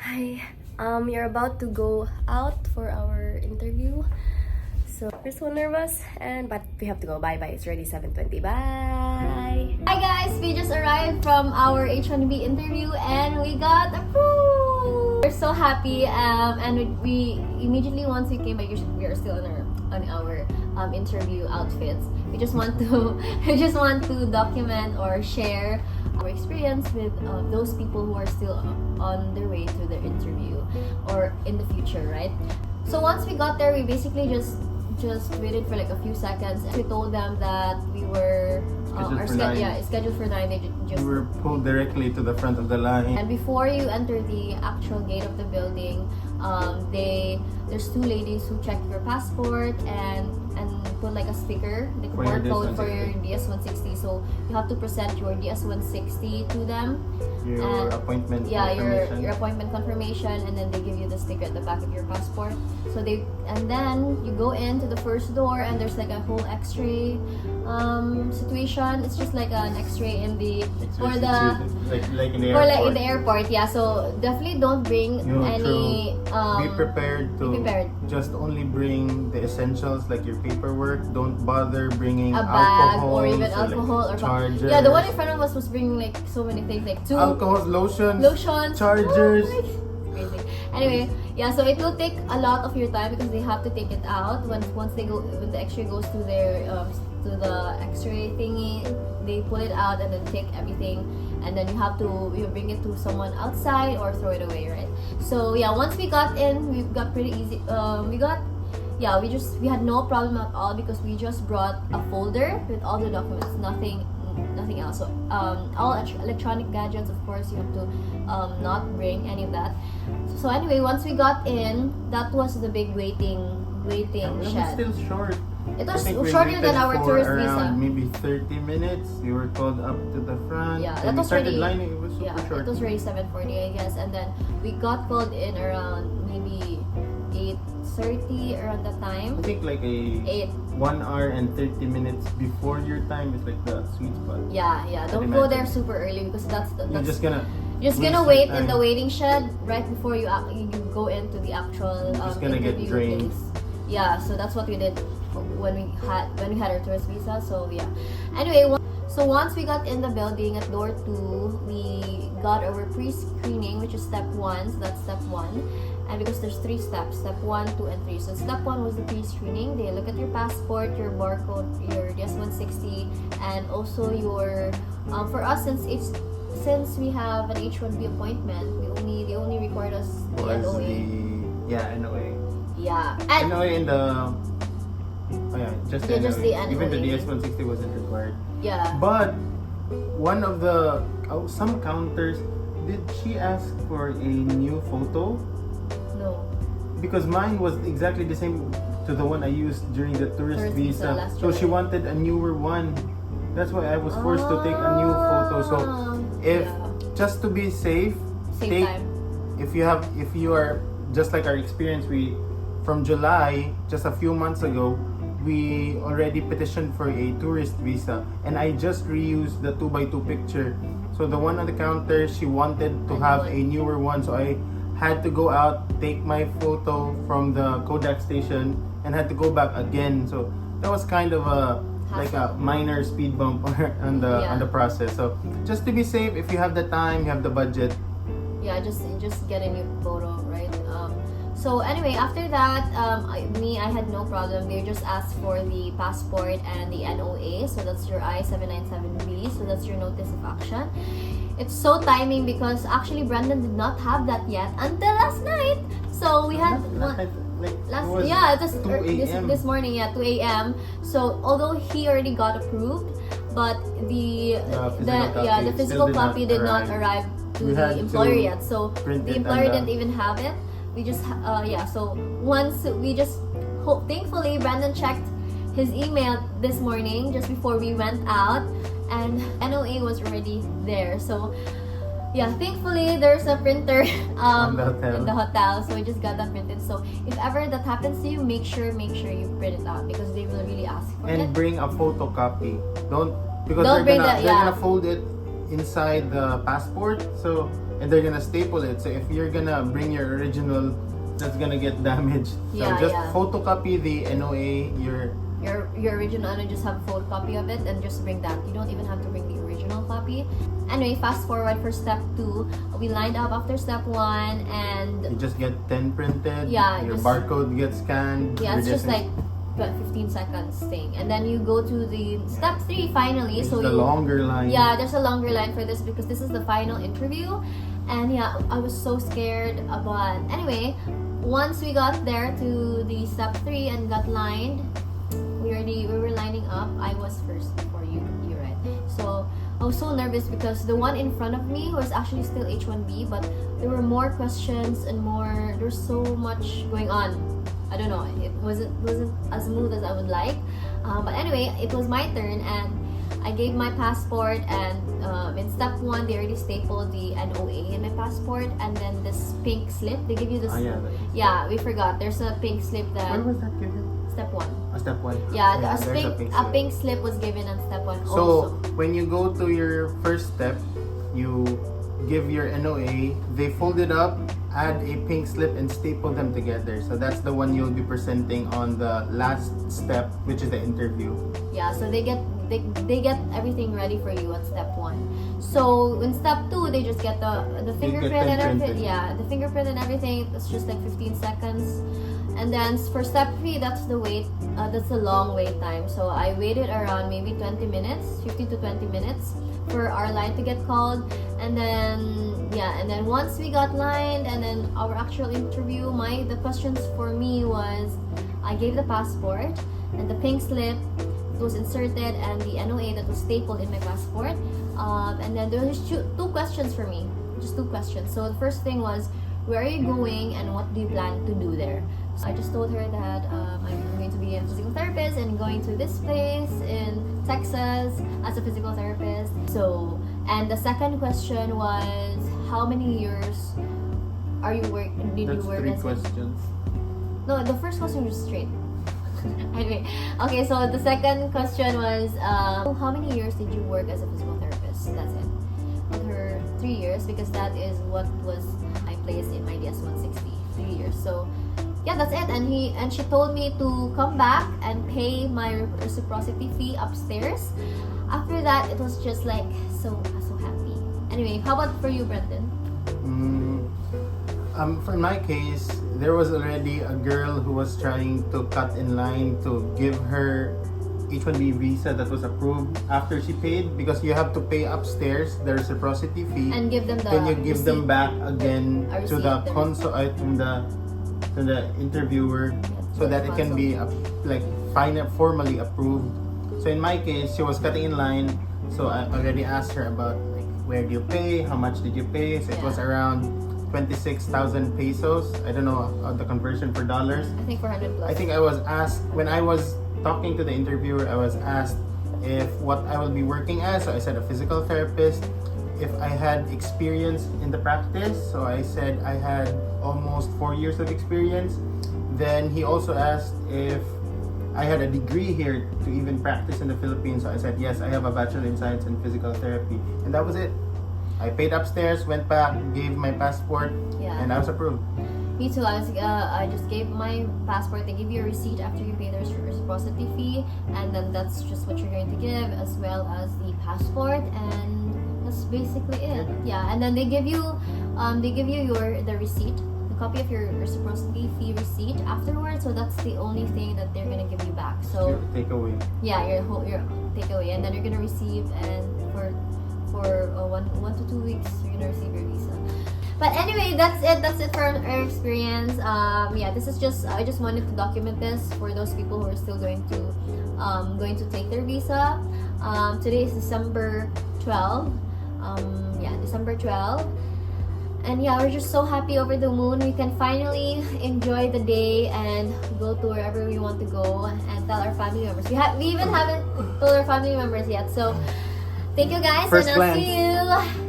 Hi. We're about to go out for our interview. So we're so nervous, but we have to go. Bye bye. It's already 7:20. Bye. Hi guys, we just arrived from our H1B interview and we got approved. We're so happy, and we immediately once we came back, we are still on our interview outfits. We just want to document or share our experience with those people who are still on their way to their interview or in the future, right? So once we got there, we basically just waited for like a few seconds. We told them that we were scheduled for 9. They just we were pulled directly to the front of the line. And before you enter the actual gate of the building, there's two ladies who check your passport and put like a sticker, like a barcode for your DS-160. So you have to present your DS-160 to them. Your appointment confirmation. your appointment confirmation, and then they give you the sticker at the back of your passport. So then you go into the first door, and there's like a whole X-ray situation. It's just like an X-ray in the like in the airport. Like in the airport, yeah. So definitely don't bring any. Be prepared to just only bring the essentials like your paperwork. Don't bother bringing a bag alcohol or even alcohol or chargers. Yeah, the one in front of us was bringing like so many things, like alcohol, lotions, Oh, chargers. crazy. Anyway, yeah. So it will take a lot of your time because they have to take it out when the X-ray goes to their to the X-ray thingy. They pull it out and then take everything, and then you bring it to someone outside or throw it away, right? So yeah, once we got in, we got pretty easy. We had no problem at all because we just brought a folder with all the documents, nothing else. So all electronic gadgets, of course, you have to not bring any of that. So anyway, once we got in, that was the big waiting It was shed. still short. It was I think we shorter than waited our for tourist visa. around maybe 30 minutes. We were called up to the front. Yeah, and that we was started already lining. It was super short. it was already 7:40, I guess, and then we got called in around maybe 8:30 around that time. I think like 1 hour and 30 minutes before your time is like the sweet spot. Yeah. Don't go there super early because that's You're just gonna wait your in the time. waiting shed right before you go into the actual Just gonna get interview drained. place. Yeah, so that's what we did when we had our tourist visa. So yeah. Anyway, so once we got in the building at door 2, we got our pre-screening, which is step 1. So that's step 1. And because there's 3 steps, step 1, 2, and 3. So step 1 was the pre-screening. They look at your passport, your barcode, your DS-160, and also your for us since we have an H1B appointment, they only required us the NOA. NOA. Yeah. And NOA in the just the NOA. Even the NOA. DS-160 wasn't required. Yeah. But one of the some counters, did she ask for a new photo? No. Because mine was exactly the same to the one I used during the tourist visa. last So she July. wanted a newer one. That's why I was forced to take a new photo. So just to be safe, Same time. if you are just like our experience, from July, just a few months ago, we already petitioned for a tourist visa, and I just reused the 2x2 picture. So the one on the counter, she wanted to have a newer one, so I had to go out, take my photo from the Kodak station, and had to go back again. So that was kind of a minor speed bump on the process. So just to be safe, if you have the time, you have the budget. Yeah, just get a new photo, right? So anyway, after that, I had no problem. They just asked for the passport and the NOA. So that's your I-797B. So that's your notice of action. It's so timing because actually Brandon did not have that yet until last night. So we had it was 2 a.m. this morning, 2 a.m. So although he already got approved, but the physical copy did not arrive to the employer yet. So the employer didn't even have it. We just so once we just thankfully Brandon checked his email this morning just before we went out, and NOA was already there. So yeah, thankfully there's a printer in the hotel, so we just got that printed. So if ever that happens to you, make sure you print it out because they will really ask for it. And bring a photocopy. They're Don't bring gonna fold it inside the passport. So and they're gonna staple it. So if you're gonna bring your original, that's gonna get damaged. So just photocopy the NOA, your original, and just have a photocopy of it and just bring that. You don't even have to bring the original copy. Anyway, fast forward for step 2. We lined up after step 1 and you just get 10 printed. Yeah, your barcode gets scanned. Yeah, it's just like 15 seconds thing, and then you go to the step 3 finally. It's so the longer line. Yeah, there's a longer line for this because this is the final interview, and yeah, I was so scared. But anyway, once we got there to the step 3 and got lined, we were lining up. I was first before you, right? So I was so nervous because the one in front of me was actually still H1B, but there were more questions and there's so much going on. I don't know, it wasn't as smooth as I would like. But anyway, it was my turn, and I gave my passport, and in step 1 they already stapled the NOA in my passport, and then this pink slip. They give you this. Yeah, we forgot. There's a pink slip that. Where was that given? Step 1. Step 1. Yeah, a pink slip was given on step 1 so also. When you go to your first step, you give your NOA, they fold it up, add a pink slip, and staple them together. So that's the one you'll be presenting on the last step, which is the interview. Yeah, so they get everything ready for you at step 1. So in step 2, they just get the fingerprint and everything. Yeah, the fingerprint and everything. It's just like 15 seconds. And then for step 3, that's the wait. That's a long wait time. So I waited around maybe 20 minutes, 15 to 20 minutes for our line to get called. And then once we got lined, and then our actual interview, the questions for me was, I gave the passport and the pink slip was inserted, and the NOA that was stapled in my passport. And then there was two questions for me, just 2 questions. So the first thing was, where are you going and what do you plan to do there? So I just told her that I'm going to be a physical therapist and going to this place in Texas as a physical therapist. So, and the second question was, how many years are you did you work as 3 questions. No, the first question was straight. Anyway, okay, so the second question was, how many years did you work as a physical therapist? That's it. With her 3 years, because that is what was my place in my DS 160. 3 years. So yeah, that's it. And she told me to come back and pay my reciprocity fee upstairs. After that, it was just like so happy. Anyway, how about for you, Brendan? For my case, there was already a girl who was trying to cut in line to give her H1B visa that was approved after she paid, because you have to pay upstairs the reciprocity fee and give them then you give them back again to the consul, to the interviewer, so that it can be formally approved. So in my case, she was cutting in line, so I already asked her about where do you pay, how much did you pay. So it was around 26,000 pesos. I don't know the conversion for dollars. I think 400 plus. I think I was asked, when I was talking to the interviewer, I was asked if what I will be working as. So I said a physical therapist. If I had experience in the practice, so I said I had almost 4 years of experience. Then he also asked if I had a degree here to even practice in the Philippines. So I said yes, I have a Bachelor in Science in Physical Therapy, and that was it. I paid upstairs, went back, gave my passport, and I was approved. Me too. I just gave my passport. They give you a receipt after you pay the reciprocity fee, and then that's just what you're going to give, as well as the passport, and that's basically it. Yeah, and then they give you the receipt, the copy of your reciprocity fee receipt afterwards. So that's the only thing that they're gonna give you back. So your takeaway. Yeah, your takeaway, and then you're gonna receive, and for 1 to 2 weeks you're gonna receive your visa. But anyway, that's it for our experience. This is just, I just wanted to document this for those people who are still going to take their visa. Today is December 12. December 12. And yeah, we're just so happy over the moon. We can finally enjoy the day and go to wherever we want to go and tell our family members. We even haven't told our family members yet. So thank you guys, First and I'll glance. see you